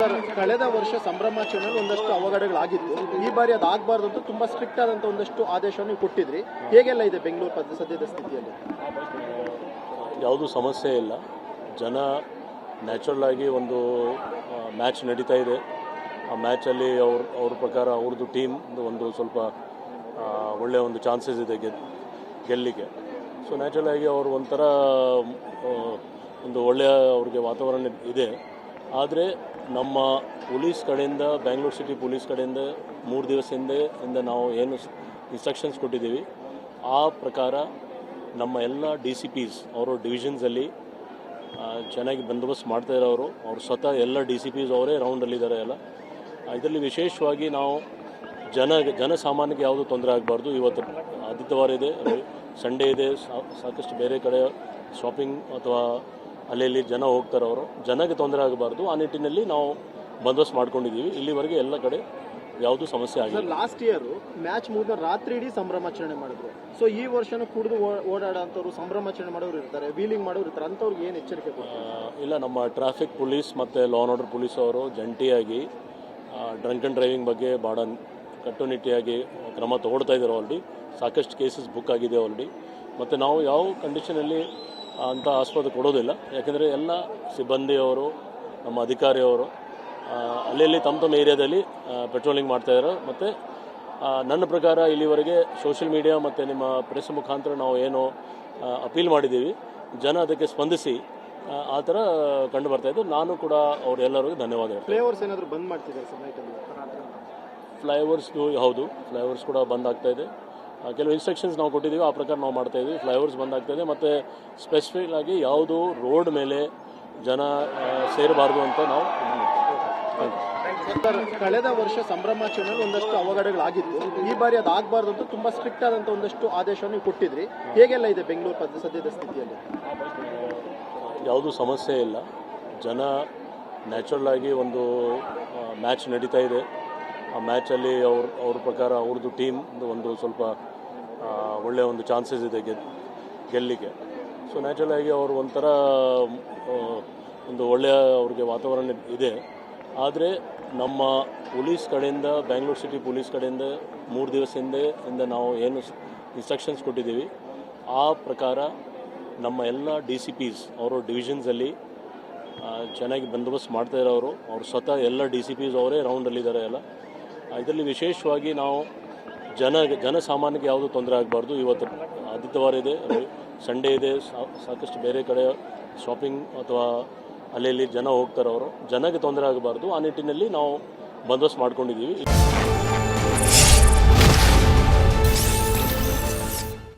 Sir, ಕಳೆದ ವರ್ಷ ಸಂಭ್ರಮಾಚರಣೆಯಲ್ಲಿ ಒಂದಷ್ಟು ಅವಘಡಗಳಾಗಿತ್ತು. ಈ ಬಾರಿ ಅದಾಗಬಾರ್ದು ಅಂತ ತುಂಬಾ ಸ್ಟ್ರಿಕ್ಟ್ ಆದಂತ ಒಂದಷ್ಟು ಆದೇಶವನ್ನು ಕೊಟ್ಟಿದ್ರಿ. ಹೇಗೆಲ್ಲ ಇದೆ ಬೆಂಗಳೂರು ಸದ್ಯದ ಸ್ಥಿತಿಯಲ್ಲಿ? ಯಾವುದೂ ಸಮಸ್ಯೆ ಇಲ್ಲ. ಜನ ನ್ಯಾಚುರಲ್ ಆಗಿ ಒಂದು ಮ್ಯಾಚ್ ನಡೀತಾ ಇದೆ. ಆ ಮ್ಯಾಚಲ್ಲಿ ಅವ್ರ ಪ್ರಕಾರ ಅವ್ರದ್ದು ಟೀಮ್ ಒಂದು ಸ್ವಲ್ಪ ಒಳ್ಳೆಯ ಒಂದು ಚಾನ್ಸಸ್ ಇದೆ ಗೆಲ್ಲಿಗೆ. ಸೊ ನ್ಯಾಚುರಲ್ ಆಗಿ ಅವರು ಒಂಥರ ಒಂದು ಒಳ್ಳೆಯ ಅವ್ರಿಗೆ ವಾತಾವರಣ ಇದೆ. ಆದರೆ ನಮ್ಮ ಪೊಲೀಸ್ ಕಡೆಯಿಂದ, ಬ್ಯಾಂಗ್ಳೂರು ಸಿಟಿ ಪೊಲೀಸ್ ಕಡೆಯಿಂದ 3 ದಿವಸ ಹಿಂದೆ ನಾವು ಏನು ಇನ್ಸ್ಟ್ರಕ್ಷನ್ಸ್ ಕೊಟ್ಟಿದ್ದೀವಿ, ಆ ಪ್ರಕಾರ ನಮ್ಮ ಎಲ್ಲ DCPs ಅವರು ಡಿವಿಷನ್ಸಲ್ಲಿ ಚೆನ್ನಾಗಿ ಬಂದೋಬಸ್ತ್ ಮಾಡ್ತಾ ಇರೋರು. ಅವ್ರು ಸ್ವತಃ ಎಲ್ಲ DCPs ಅವರೇ ರೌಂಡಲ್ಲಿದ್ದಾರೆ ಎಲ್ಲ. ಇದರಲ್ಲಿ ವಿಶೇಷವಾಗಿ ನಾವು ಜನಸಾಮಾನ್ಯಕ್ಕೆ ಯಾವುದೂ ತೊಂದರೆ ಆಗಬಾರ್ದು. ಇವತ್ತು ಆದಿತ್ಯವಾರ ಇದೆ, ಸಂಡೇ ಇದೆ, ಸಾಕಷ್ಟು ಬೇರೆ ಕಡೆ ಶಾಪಿಂಗ್ ಅಥವಾ ಅಲ್ಲಿ ಜನ ಹೋಗ್ತಾರೆ. ಅವರು ಜನಕ್ಕೆ ತೊಂದರೆ ಆಗಬಾರ್ದು. ಆ ನಿಟ್ಟಿನಲ್ಲಿ ನಾವು ಬಂದೋಬಸ್ತ್ ಮಾಡ್ಕೊಂಡಿದ್ದೀವಿ. ಇಲ್ಲಿವರೆಗೆ ಎಲ್ಲ ಕಡೆ ಯಾವುದೂ ಸಮಸ್ಯೆ ಆಗಿಲ್ಲ. ಲಾಸ್ಟ್ ಇಯರ್ ಮ್ಯಾಚ್ ಮುಗಿದ ರಾತ್ರಿ ಇಡೀ ಸಂಭ್ರಮಾಚರಣೆ ಮಾಡಿದ್ರು. ಸೊ ಈ ವರ್ಷನೂ ಕುಡಿದು ಓಡಾಡೋಂಥವ್ರು, ಸಂಭ್ರಮಾಚರಣೆ ಮಾಡೋರು ಇರ್ತಾರೆ, ವೀಲಿಂಗ್ ಮಾಡೋರು ಇರ್ತಾರೆ. ಅಂಥವ್ರಿಗೆ ಏನು ಎಚ್ಚರಿಕೆ ಇಲ್ಲ, ನಮ್ಮ ಟ್ರಾಫಿಕ್ ಪೊಲೀಸ್ ಮತ್ತು ಲಾ ಆ್ಯಂಡ್ ಆರ್ಡರ್ ಪೊಲೀಸ್ ಅವರು ಜಂಟಿಯಾಗಿ ಡ್ರಂಕ್ ಆ್ಯಂಡ್ ಡ್ರೈವಿಂಗ್ ಬಗ್ಗೆ ಭಾಳ ಕಟ್ಟುನಿಟ್ಟಿಯಾಗಿ ಕ್ರಮ ತಗೊಳ್ತಾ ಇದ್ದಾರೆ. ಆಲ್ರೆಡಿ ಸಾಕಷ್ಟು ಕೇಸಸ್ ಬುಕ್ ಆಗಿದೆ ಆಲ್ರೆಡಿ. ಮತ್ತು ನಾವು ಯಾವ ಕಂಡೀಷನಲ್ಲಿ ಅಂಥ ಆಸ್ಪದ ಕೊಡೋದಿಲ್ಲ. ಯಾಕೆಂದರೆ ಎಲ್ಲ ಸಿಬ್ಬಂದಿಯವರು, ನಮ್ಮ ಅಧಿಕಾರಿಯವರು ಅಲ್ಲಿ ತಮ್ಮ ಏರಿಯಾದಲ್ಲಿ ಪೆಟ್ರೋಲಿಂಗ್ ಮಾಡ್ತಾಯಿದ್ದಾರೆ. ಮತ್ತು ನನ್ನ ಪ್ರಕಾರ ಇಲ್ಲಿವರೆಗೆ ಸೋಷಿಯಲ್ ಮೀಡಿಯಾ ಮತ್ತು ನಿಮ್ಮ ಪ್ರೆಸ್ ಮುಖಾಂತರ ನಾವು ಏನು ಅಪೀಲ್ ಮಾಡಿದ್ದೀವಿ, ಜನ ಅದಕ್ಕೆ ಸ್ಪಂದಿಸಿ ಆ ಥರ ಕಂಡು ಬರ್ತಾಯಿದ್ದು. ನಾನು ಕೂಡ ಅವರೆಲ್ಲರಿಗೂ ಧನ್ಯವಾದ ಹೇಳ್ತೀನಿ. ಫ್ಲೈಓವರ್ಸ್ ಏನಾದರೂ ಬಂದ್ ಮಾಡ್ತಿದ್ದಾರೆ ಸರ್ ನೈಟಲ್ಲಿ? ಫ್ಲೈಓವರ್ಸ್ದು ಹೌದು, ಫ್ಲೈಓವರ್ಸ್ ಕೂಡ ಬಂದ್ ಆಗ್ತಾಯಿದೆ. ಕೆಲವು ಇನ್ಸ್ಟ್ರಕ್ಷನ್ಸ್ ನಾವು ಕೊಟ್ಟಿದ್ದೀವಿ, ಆ ಪ್ರಕಾರ ನಾವು ಮಾಡ್ತಾಯಿದ್ದೀವಿ. ಫ್ಲೈಓವರ್ಸ್ ಬಂದ್ ಆಗ್ತಾಯಿದೆ. ಮತ್ತು ಸ್ಪೆಸಿಫಿಕ್ ಆಗಿ ಯಾವುದು ರೋಡ್ ಮೇಲೆ ಜನ ಸೇರಬಾರ್ದು ಅಂತ ನಾವು. ಸರ್, ಕಳೆದ ವರ್ಷ ಸಂಭ್ರಮಾಚರಣೆಯಲ್ಲಿ ಒಂದಷ್ಟು ಅವಘಡಗಳಾಗಿತ್ತು. ಈ ಬಾರಿ ಅದಾಗಬಾರ್ದು ಅಂತ ತುಂಬಾ ಸ್ಟ್ರಿಕ್ಟ್ ಆದಂತ ಒಂದಷ್ಟು ಆದೇಶವನ್ನು ಕೊಟ್ಟಿದ್ರಿ. ಹೇಗೆಲ್ಲ ಇದೆ ಬೆಂಗಳೂರು ಸದ್ಯದ ಸ್ಥಿತಿಯಲ್ಲಿ? ಯಾವುದೂ ಸಮಸ್ಯೆ ಇಲ್ಲ. ಜನ ನ್ಯಾಚುರಲ್ ಆಗಿ ಒಂದು ಮ್ಯಾಚ್ ನಡೀತಾ ಇದೆ. ಆ ಮ್ಯಾಚಲ್ಲಿ ಅವ್ರ ಪ್ರಕಾರ ಅವ್ರದ್ದು ಟೀಮ್ ಒಂದು ಸ್ವಲ್ಪ ಒಳ್ಳೆಯ ಒಂದು ಚಾನ್ಸಸ್ ಇದೆ ಗೆಲ್ಲಿಗೆ. ಸೊ ನ್ಯಾಚುರಲ್ ಆಗಿ ಅವರು ಒಂಥರ ಒಂದು ಒಳ್ಳೆಯ ಅವ್ರಿಗೆ ವಾತಾವರಣ ಇದೆ. ಆದರೆ ನಮ್ಮ ಪೊಲೀಸ್ ಕಡೆಯಿಂದ, ಬ್ಯಾಂಗ್ಳೂರು ಸಿಟಿ ಪೊಲೀಸ್ ಕಡೆಯಿಂದ 3 ದಿವಸ ಹಿಂದೆ ನಾವು ಏನು ಇನ್ಸ್ಟ್ರಕ್ಷನ್ಸ್ ಕೊಟ್ಟಿದ್ದೀವಿ, ಆ ಪ್ರಕಾರ ನಮ್ಮ ಎಲ್ಲ DCPs ಅವರು ಡಿವಿಷನ್ಸಲ್ಲಿ ಚೆನ್ನಾಗಿ ಬಂದೋಬಸ್ತ್ ಮಾಡ್ತಾ ಇರೋರು. ಅವ್ರು ಸ್ವತಃ ಎಲ್ಲ DCPs ಅವರೇ ರೌಂಡಲ್ಲಿದ್ದಾರೆ ಎಲ್ಲ. ಇದರಲ್ಲಿ ವಿಶೇಷವಾಗಿ ನಾವು ಜನಸಾಮಾನ್ಯಕ್ಕೆ ಯಾವುದೂ ತೊಂದರೆ ಆಗಬಾರ್ದು. ಇವತ್ತು ಆದಿತ್ಯವಾರ ಇದೆ, ಸಂಡೇ ಇದೆ, ಸಾಕಷ್ಟು ಬೇರೆ ಕಡೆ ಶಾಪಿಂಗ್ ಅಥವಾ ಅಲ್ಲಿ ಜನ ಹೋಗ್ತಾರೆ. ಅವರು ಜನಕ್ಕೆ ತೊಂದರೆ ಆಗಬಾರ್ದು. ಆ ನಿಟ್ಟಿನಲ್ಲಿ ನಾವು ಬಂದೋಬಸ್ತ್ ಮಾಡ್ಕೊಂಡಿದ್ದೀವಿ.